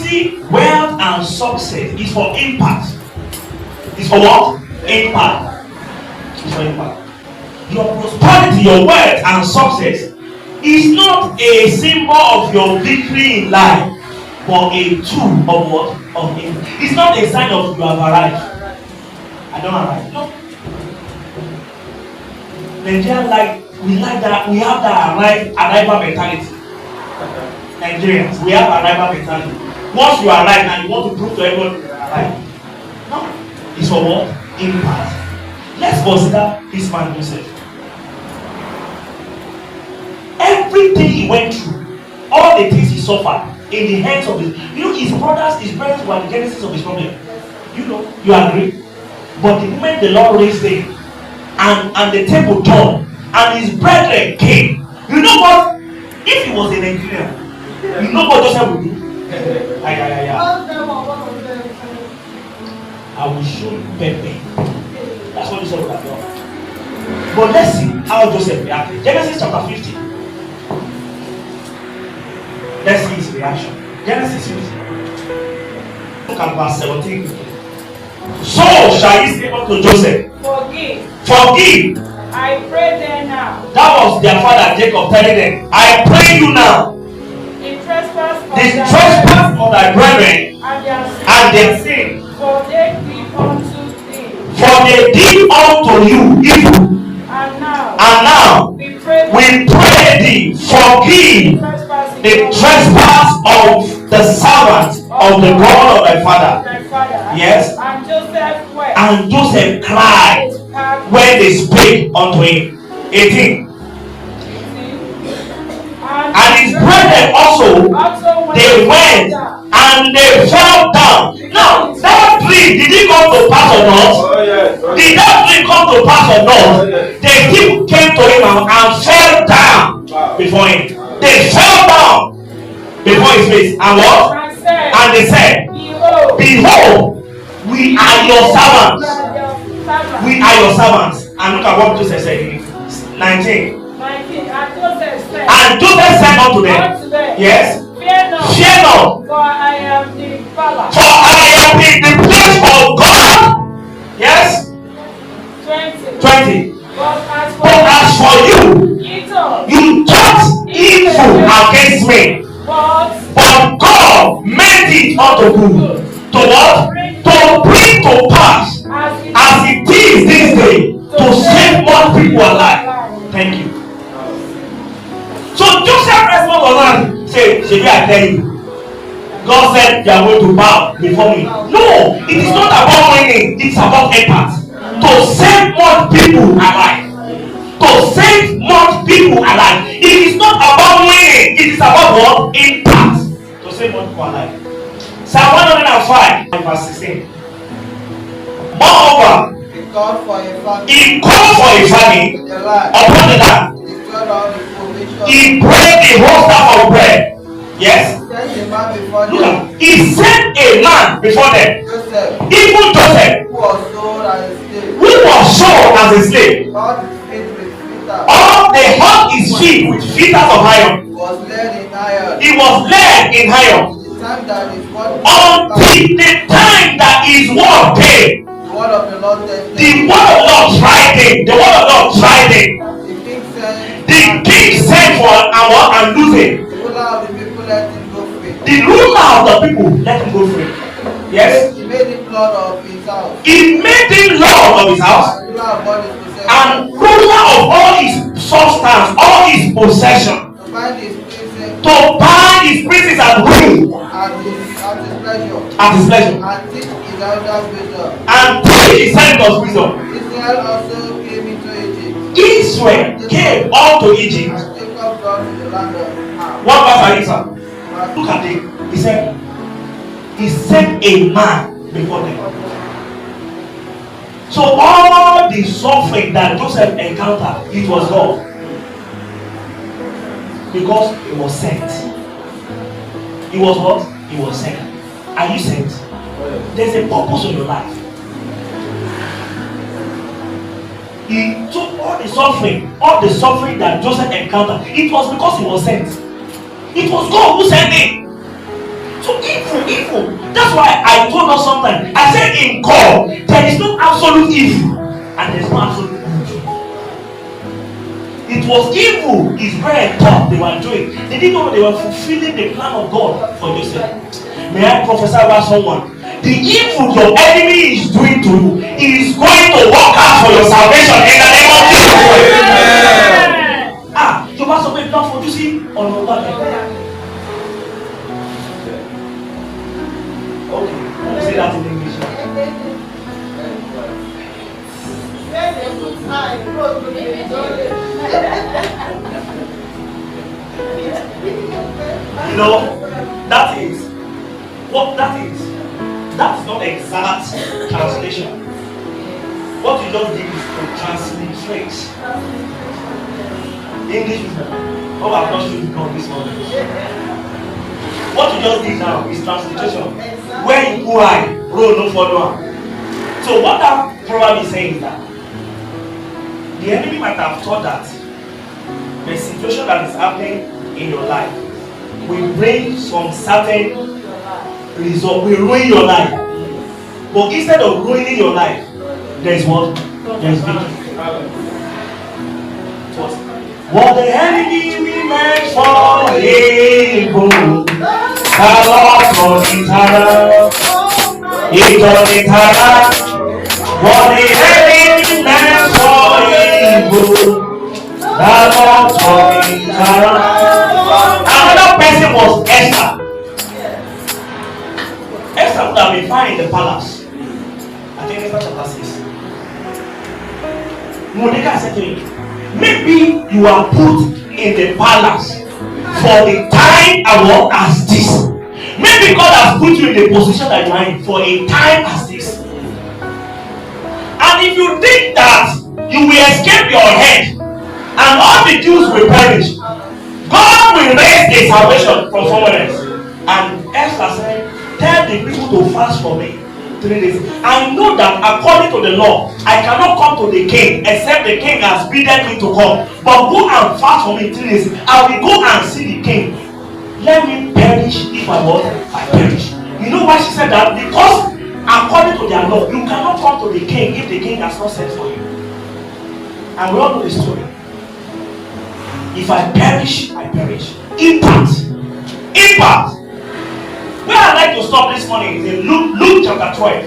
see, wealth and success is for impact. It's for what? Impact. It's for impact. Your prosperity, your wealth and success is not a symbol of your victory in life, but a tool of what? Of impact. It's not a sign of you have arrived. I don't arrive. No. Nigerians we have that arrival mentality. Nigerians, we have arrival mentality. Once you arrive and you want to prove to everyone you arrive. No. It's for what? Impact. Let's consider this man Joseph. Everything he went through, all the things he suffered in the hands of his brothers, his parents were the genesis of his problem. You agree? But the moment the Lord raised him and the table turned and his brethren came, you know what? If he was a Nigerian, you know what Joseph would do? I will show you Pepe. That's what Joseph would have done. But let's see how Joseph reacted. Genesis chapter 50. Let's see his reaction. Genesis 50. Look at verse 17. So shall he say unto Joseph, Forgive. I pray them now. That was their father Jacob telling them, I pray you now. The trespass of thy brethren and their sin. For they did unto thee. For they did unto you evil. And now we pray thee, forgive the trespass of the servants of the God of thy father. Yes. And Joseph cried when they spake unto him. 18. And his brethren also, they went and they fell down. Now, that dream, did it come to pass or not? Did that dream come to pass or not? They still came to him and fell down before him. They fell down before his face. And what? And they said, Behold, we are your servants. We are your servants. And look at what Joseph said in 19. And Joseph said unto them, yes, fear not, for I am the power. For I am in the place of God. Yes. 20. But as for you, you thought evil against me, but God made it unto good. To what? To bring to pass as it is this day, to save more people alive. Thank you. So Joseph responded to God, say, I tell you, God said you are going to bow before me. No, it is not about winning, it's about impact. To save more people alive. To save more people alive. It is not about winning, it is about what? Impact. To save more people alive. Psalm 105, verse 16. Moreover, he called for a famine upon the land. He break the whole staff of bread. Yes. Look at, he sent a man before them. Even Joseph, who was sold as a slave. All they hung his feet with fetters of iron. He was led in iron. Until the time that his word came. The word of the Lord tried him. The word of the Lord tried him. The king sent for and lose him. The ruler of the people let him go free. Yes. He made him lord of his house. He made him lord of his house. And ruler of all his substance, all his possession. To bind his princes at will. At his pleasure. And teach his senators wisdom. Israel also came into Egypt. Israel came all to Egypt. What verse are you, sir? Look at it. He said, he sent a man before them. So all the suffering that Joseph encountered, it was God. Because he was sent. He was what? He was sent. Are you sent? There's a purpose in your life. He took all the suffering that Joseph encountered. It was because he was sent. It was God who sent him. So if evil. That's why I told us sometimes. I said in God, there is no absolute evil and there is no absolute good. It was evil his parents thought they were doing. They didn't know they were fulfilling the plan of God for yourself. May I prophesy about someone? The evil your enemy is doing to you is going to work out for your salvation in the name of Jesus. You must obey not for you see on your body. Okay, say that in English. You know, that is what that is. That's not exact translation. What you just did is to transliterate English. Oh, I've not seen God this morning. What you just did now is transliteration. Where you go high, roll no follower. So what that proverb is saying is that the enemy might have thought that the situation that is happening in your life will bring some certain result, will ruin your life. But instead of ruining your life, there is what? There is victory. What the enemy meant for evil, the Lord turned it around. He turned it around. What the enemy meant for evil, the Lord turned it around. Another person was Esther. Esther would have been fine in the palace. I think Esther chapter 6. Mordecai said to him, maybe you are put in the palace for the time as this. Maybe God has put you in the position that you are in for a time as this. And if you think that you will escape your head and all the Jews will perish, God will raise a salvation from someone else. And Esther said, tell the people to fast for me 3 days. I know that according to the law, I cannot come to the king except the king has bidden me to come. But go and fast for me 3 days. I will go and see the king. Let me perish if I perish. You know why she said that? Because according to their law, you cannot come to the king if the king has not sent for you. And we all know the story. If I perish, I perish. Impact. Where I'd like to stop this morning is in Luke chapter 12,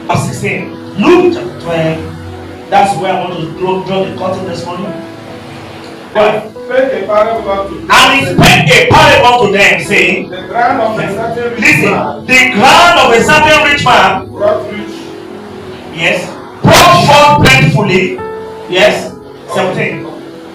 verse 16. Luke chapter 12. That's where I want to draw the curtain this morning. Right. And he spake a parable to them, saying, the ground of a certain rich listen, man, the ground of a certain rich man, brought rich, yes, brought forth plentifully, yes, 17.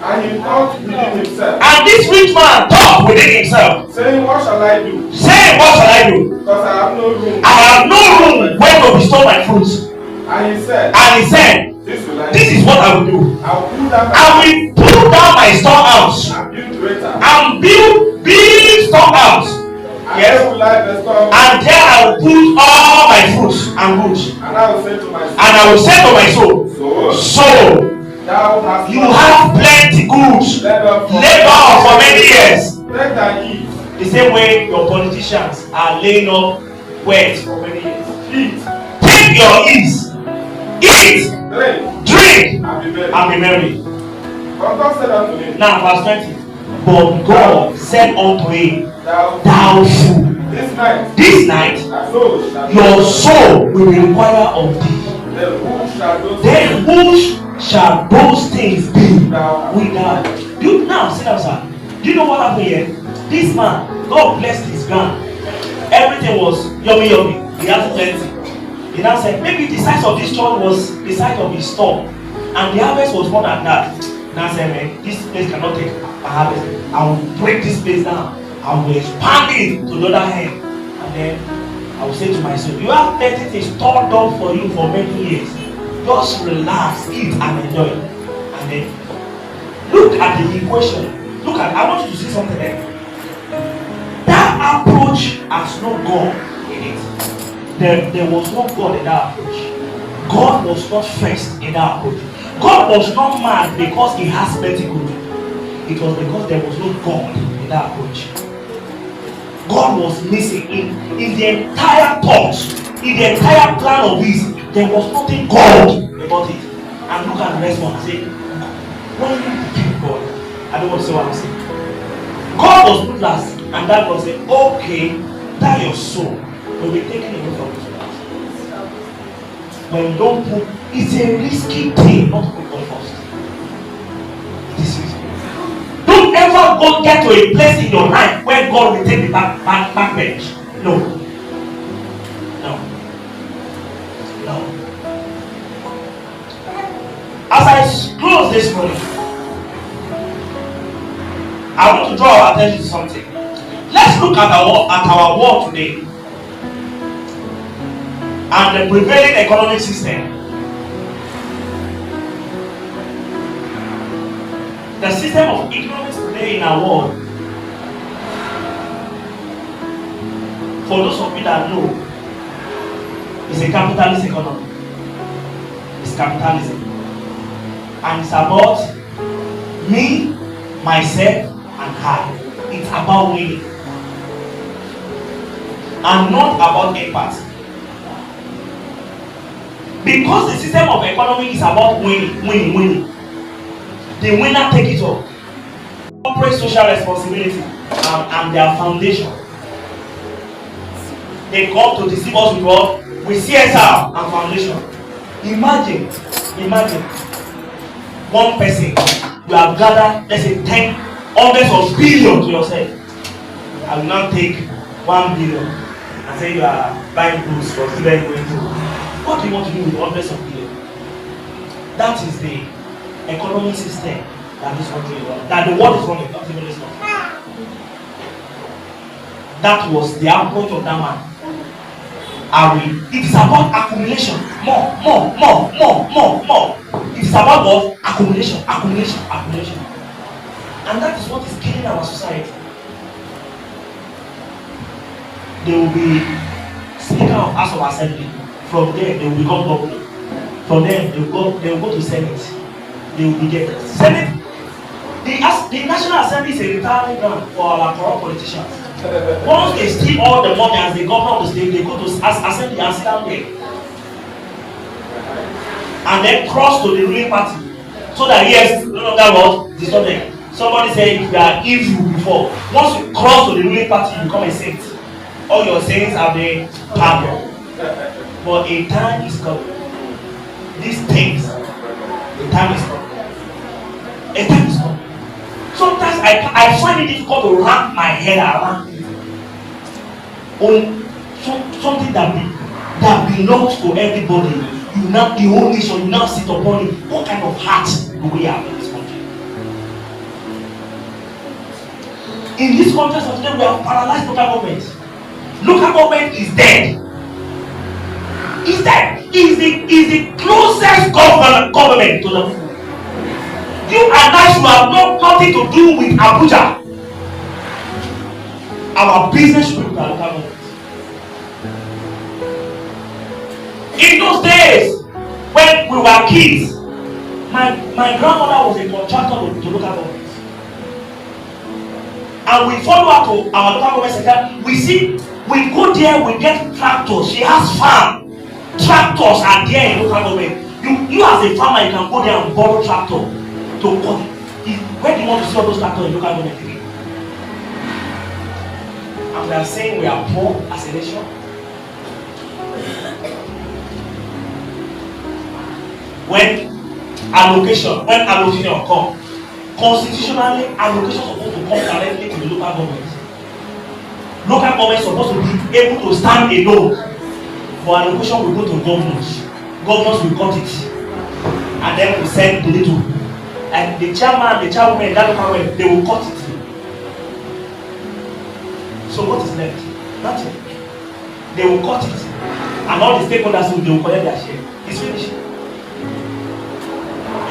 and he thought within himself, And this rich man thought within himself, saying, what shall I do? saying, what shall I do? Because I have no room. I have no room where to bestow my fruits. And he said, this this is what I will do. I will pull down I will pull down my storehouse and build greater. and build big storehouse. And Yes. there will I bestow, And there I will put all my fruits and goods. and I will say to my soul, And I will say to my soul, so thou hast you have plenty goods laid up for many years. take thy eat, The same way your politicians are laying up wealth for many years. eat, Take your ease, eat, drink, and be merry. and be merry. But God said unto him, Now, verse 20. But God said unto him, thou fool, this night this night your soul will be required of thee. Then who shall those things be without? Now sit down, sir. Do you know what happened here? This man, God blessed his ground. Everything was yummy. He had plenty. He now said, maybe the size of this church was the size of his store, and the harvest was more than that. Now I said, man, this place cannot take a harvest. I will break this place down. I will expand it to the other hand. And then I will say to myself, you have plenty things stored up for you for many years. Just relax, eat and enjoy. And then look at the equation. I want you to see something there. That approach has no God in it. There was no God in that approach. God was not first in that approach. God was not mad because he has plenty good. It was because there was no God in that approach. God was missing in the entire thought, in the entire plan of this. There was nothing God about it. And look at the response and say, when you became God, I don't want to say what I'm saying. God was put last, and that was say, okay, that your soul will be taken away from you. When you don't put, it's a risky thing not to put God first. It is risky. Don't ever go get to a place in your life where God will take the back bench. No. No. No. As I close this morning, I want to draw our attention to something. Let's look at our world today and the prevailing economic system. The system of economics today in our world, for those of you that know, is a capitalist economy. It's capitalism. And it's about me, myself, and I. It's about winning. And not about empathy. Because the system of economy is about winning. The winner take it all. Corporate social responsibility and their foundation. They come to deceive us with what? With CSR and foundation. Imagine one person, you have gathered, let's say 10 hundreds of billion to yourself. I will now take 1 billion and say you are buying goods for students going through. What do you want to do with hundreds of billion? That is the economic system that this country is running. That the world is running, not even this one. That was the approach of that man. It is about accumulation. More. It is about what? Accumulation. And that is what is killing our society. They will be Speaker of House of Assembly. From there, they will become governor. From there, they will go to Senate. They will be there. Senate. The National Assembly is a retirement ground for our corrupt politicians. Once they steal all the money as the governor of the state, they go to assembly and sit down there. And then cross to the ruling party. So that yes, no longer what? Disturb them. Somebody said if you are evil before, once you cross to the ruling party, you become a saint. All your sins have been pardoned. But a time is coming. These things, a time is coming. A time is coming. Sometimes I find it difficult to wrap my head around on something that belongs to everybody. You now the whole nation, you now sit upon it. What kind of heart do we have in this country? In this country of today, we have paralyzed local government. Local government is dead. Is dead. Is the closest government to the people. You and I should have nothing to do with Abuja. Our business should be with our local government. In those days, when we were kids, my grandmother was a contractor to local government. And we follow her to our local government center. We go there, we get tractors. She has farm. Tractors are there in local government. You as a farmer, you can go there and borrow tractor to cut it. Where do you want to see all those tractors in local government again? And we are saying we are poor as a nation. When allocation come, constitutionally allocation supposed to come directly to the local government. Local government is supposed to be able to stand alone. For allocation will go to governors. Governors will cut it. And then we send the little. And the chairman, the chairwoman, that local government, they will cut it. So what is left? Nothing. They will cut it. And all the stakeholders they will collect their share. It's finished.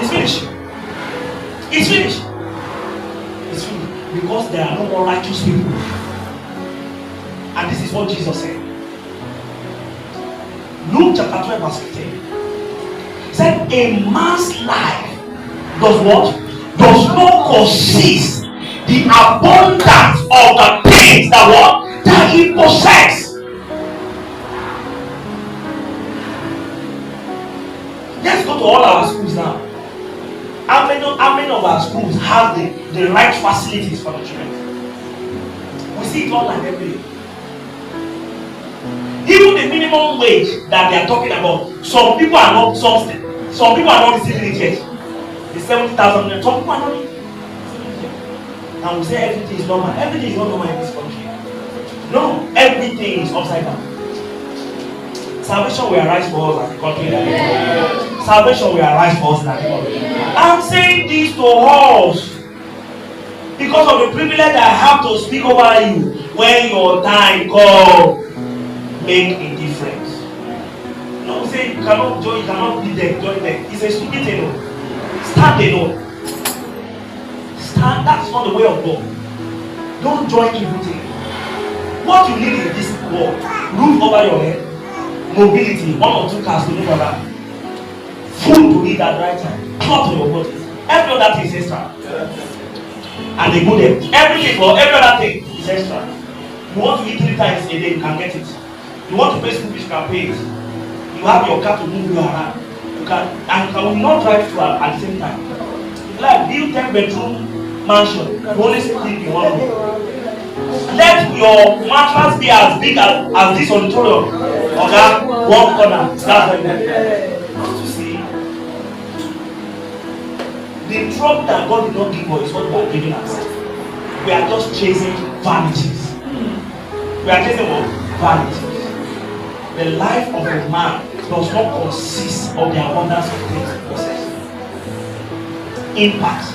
It's finished. It's finished. It's finished. Because there are no more righteous people. And this is what Jesus said. Luke chapter 12 verse 15. He said, a man's life does what? Does not consist the abundance of the things that what? that he possessed. Let's go to all our schools now. How many of our schools have the right facilities for the children? We see it online every day. Even the minimum wage that they are talking about, some people are not receiving it yet. The 70,000, some people are not receiving it yet. And we say everything is normal. Everything is not normal in this country. No, everything is upside down. Salvation will arise for us as a country. Salvation will arise for us as a country. I'm saying this to us because of the privilege I have to speak over you. When your time comes, make a difference. No, say you cannot join, you cannot be there, join them. It's a stupid thing. Stand alone. Stand, that's not the way of God. Don't join everything. What you need in this world, roof over your head, mobility, 1 or 2 cars to move around, food to eat at the right time, cloth on your body, every other thing is extra. And they go there. Everything for every other thing is extra. You want to eat 3 times a day, you can get it. You want to pay school fees, you can pay it. You have your car to move you around. You can, and you will not drive through at the same time. Like build 10-bedroom mansion, you only sleep in one room. Let your mattress be as big as this auditorium. Okay, one corner. That's like that. Don't you see? The trouble that God did not give us is what we are giving us. We are just chasing vanities. We are chasing what? Vanities. The life of a man does not consist of the abundance of things he possesses. Impact.